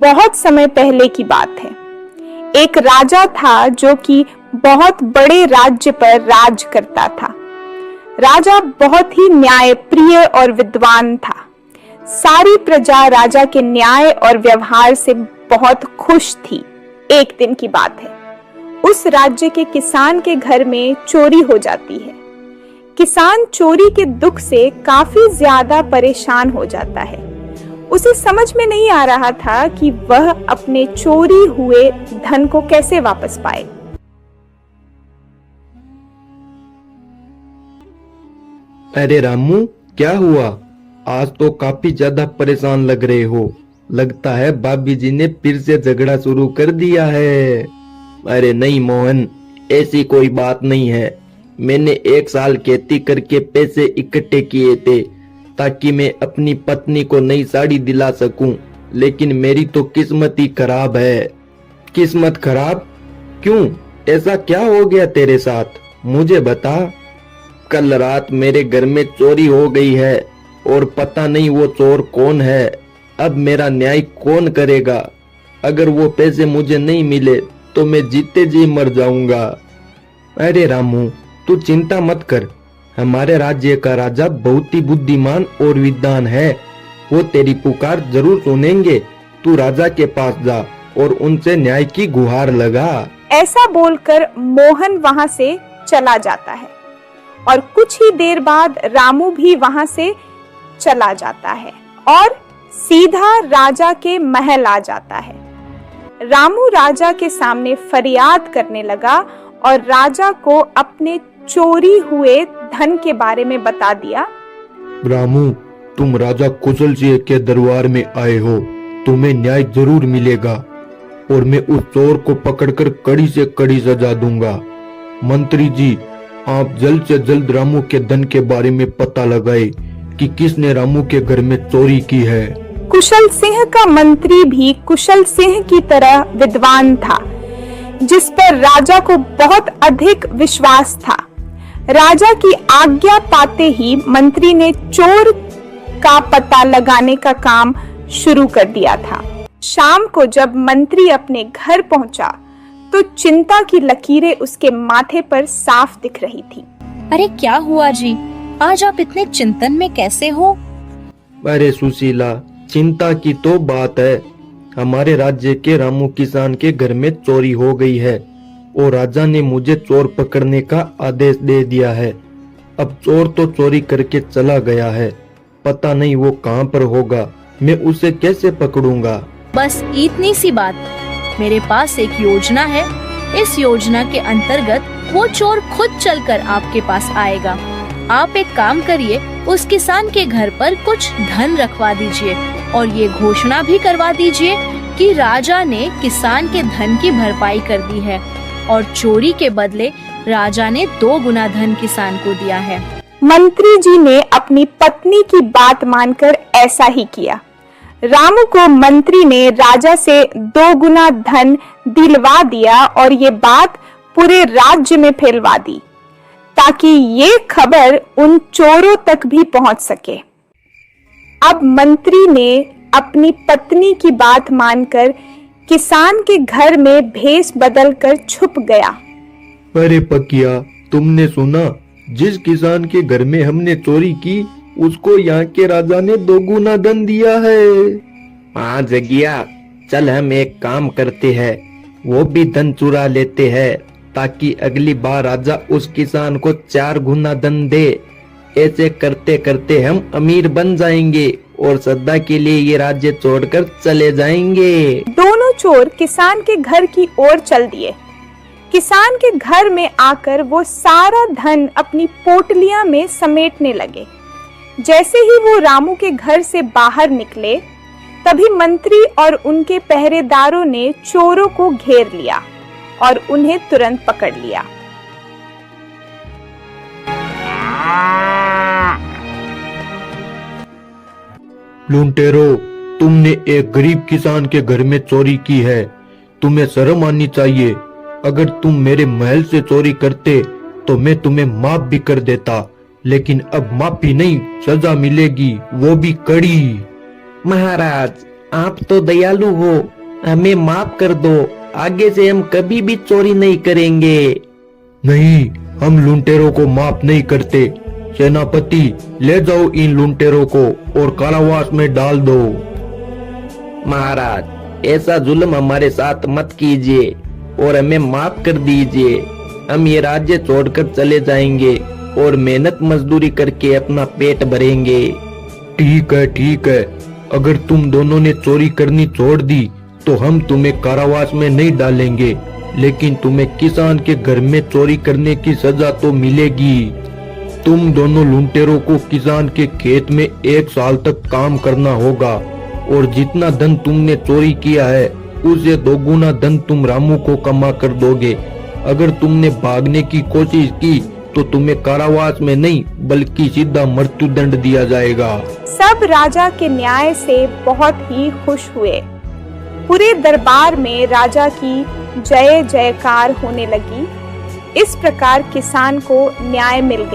बहुत समय पहले की बात है। एक राजा था जो कि बहुत बड़े राज्य पर राज करता था। राजा बहुत ही न्यायप्रिय और विद्वान था। सारी प्रजा राजा के न्याय और व्यवहार से बहुत खुश थी। एक दिन की बात है, उस राज्य के किसान के घर में चोरी हो जाती है। किसान चोरी के दुख से काफी ज्यादा परेशान हो जाता है। उसे समझ में नहीं आ रहा था कि वह अपने चोरी हुए धन को कैसे वापस पाए। अरे रामू, क्या हुआ? आज तो काफी ज्यादा परेशान लग रहे हो। लगता है भाभी जी ने फिर से झगड़ा शुरू कर दिया है। अरे नहीं मोहन, ऐसी कोई बात नहीं है। मैंने 1 साल खेती करके पैसे इकट्ठे किए थे ताकि मैं अपनी पत्नी को नई साड़ी दिला सकूं, लेकिन मेरी तो किस्मत ही खराब है। किस्मत खराब? क्यों? ऐसा क्या हो गया तेरे साथ? मुझे बता। कल रात मेरे घर में चोरी हो गई है और पता नहीं वो चोर कौन है। अब मेरा न्याय कौन करेगा? अगर वो पैसे मुझे नहीं मिले तो मैं जीते जी मर जाऊंगा। अरे रामू, तू चिंता मत कर। हमारे राज्य का राजा बहुत ही बुद्धिमान और विद्वान है। वो तेरी पुकार जरूर सुनेंगे। तू राजा के पास जा और उनसे न्याय की गुहार लगा। ऐसा बोलकर मोहन वहां से चला जाता है और कुछ ही देर बाद रामू भी वहां से चला जाता है और सीधा राजा के महल आ जाता है। रामू राजा के सामने फरियाद करने लगा और राजा को अपने चोरी हुए धन के बारे में बता दिया। रामू, तुम राजा कुशल सिंह के दरबार में आए हो। तुम्हें न्याय जरूर मिलेगा और मैं उस चोर को पकड़कर कड़ी से कड़ी सजा दूंगा। मंत्री जी, आप जल्द से जल्द रामू के धन के बारे में पता लगाए कि किसने रामू के घर में चोरी की है। कुशल सिंह का मंत्री भी कुशल सिंह की तरह विद्वान था, जिस पर राजा को बहुत अधिक विश्वास था। राजा की आज्ञा पाते ही मंत्री ने चोर का पता लगाने का काम शुरू कर दिया था। शाम को जब मंत्री अपने घर पहुंचा तो चिंता की लकीरें उसके माथे पर साफ दिख रही थी। अरे क्या हुआ जी? आज आप इतने चिंतन में कैसे हो? अरे सुशीला, चिंता की तो बात है। हमारे राज्य के रामू किसान के घर में चोरी हो गई है और राजा ने मुझे चोर पकड़ने का आदेश दे दिया है। अब चोर तो चोरी करके चला गया है, पता नहीं वो कहाँ पर होगा। मैं उसे कैसे पकड़ूंगा? बस इतनी सी बात। मेरे पास एक योजना है। इस योजना के अंतर्गत वो चोर खुद चलकर आपके पास आएगा। आप एक काम करिए, उस किसान के घर पर कुछ धन रखवा दीजिए और ये घोषणा भी करवा दीजिए कि राजा ने किसान के धन की भरपाई कर दी है और चोरी के बदले राजा ने 2 गुना धन किसान को दिया है। मंत्री जी ने अपनी पत्नी की बात मानकर ऐसा ही किया। रामू को मंत्री ने राजा से 2 गुना धन दिलवा दिया और ये बात पूरे राज्य में फैलवा दी ताकि ये खबर उन चोरों तक भी पहुंच सके। अब मंत्री ने अपनी पत्नी की बात मानकर किसान के घर में भेष बदलकर छुप गया। अरे पकिया, तुमने सुना? जिस किसान के घर में हमने चोरी की उसको यहाँ के राजा ने 2 गुना धन दिया है। हाँ जगिया, चल हम एक काम करते हैं, वो भी धन चुरा लेते हैं ताकि अगली बार राजा उस किसान को 4 गुना धन दे। ऐसे करते करते हम अमीर बन जाएंगे और सदा के लिए ये राज्य छोड़कर चले जाएंगे। दोनों चोर किसान के घर की ओर चल दिए। किसान के घर में आकर वो सारा धन अपनी पोटलियां में समेटने लगे। जैसे ही वो रामू के घर से बाहर निकले, तभी मंत्री और उनके पहरेदारों ने चोरों को घेर लिया और उन्हें तुरंत पकड़ लिया। लुटेरो, तुमने एक गरीब किसान के घर में चोरी की है। तुम्हें शर्म आनी चाहिए। अगर तुम मेरे महल से चोरी करते तो मैं तुम्हें माफ भी कर देता, लेकिन अब माफी नहीं, सजा मिलेगी, वो भी कड़ी। महाराज, आप तो दयालु हो, हमें माफ कर दो, आगे से हम कभी भी चोरी नहीं करेंगे। नहीं, हम लुटेरों को माफ नहीं करते। सेनापति, ले जाओ इन लुटेरों को और कारावास में डाल दो। महाराज, ऐसा जुल्म हमारे साथ मत कीजिए और हमें माफ कर दीजिए। हम ये राज्य छोड़कर चले जाएंगे और मेहनत मजदूरी करके अपना पेट भरेंगे। ठीक है, अगर तुम दोनों ने चोरी करनी छोड़ दी तो हम तुम्हें कारावास में नहीं डालेंगे, लेकिन तुम्हें किसान के घर में चोरी करने की सजा तो मिलेगी। तुम दोनों लुटेरों को किसान के खेत में 1 साल तक काम करना होगा और जितना धन तुमने चोरी किया है उससे 2 गुना धन तुम रामू को कमा कर दोगे। अगर तुमने भागने की कोशिश की तो तुम्हें कारावास में नहीं बल्कि सीधा मृत्युदंड दिया जाएगा। सब राजा के न्याय से बहुत ही खुश हुए। पूरे दरबार में राजा की जय जयकार होने लगी। इस प्रकार किसान को न्याय मिल गया।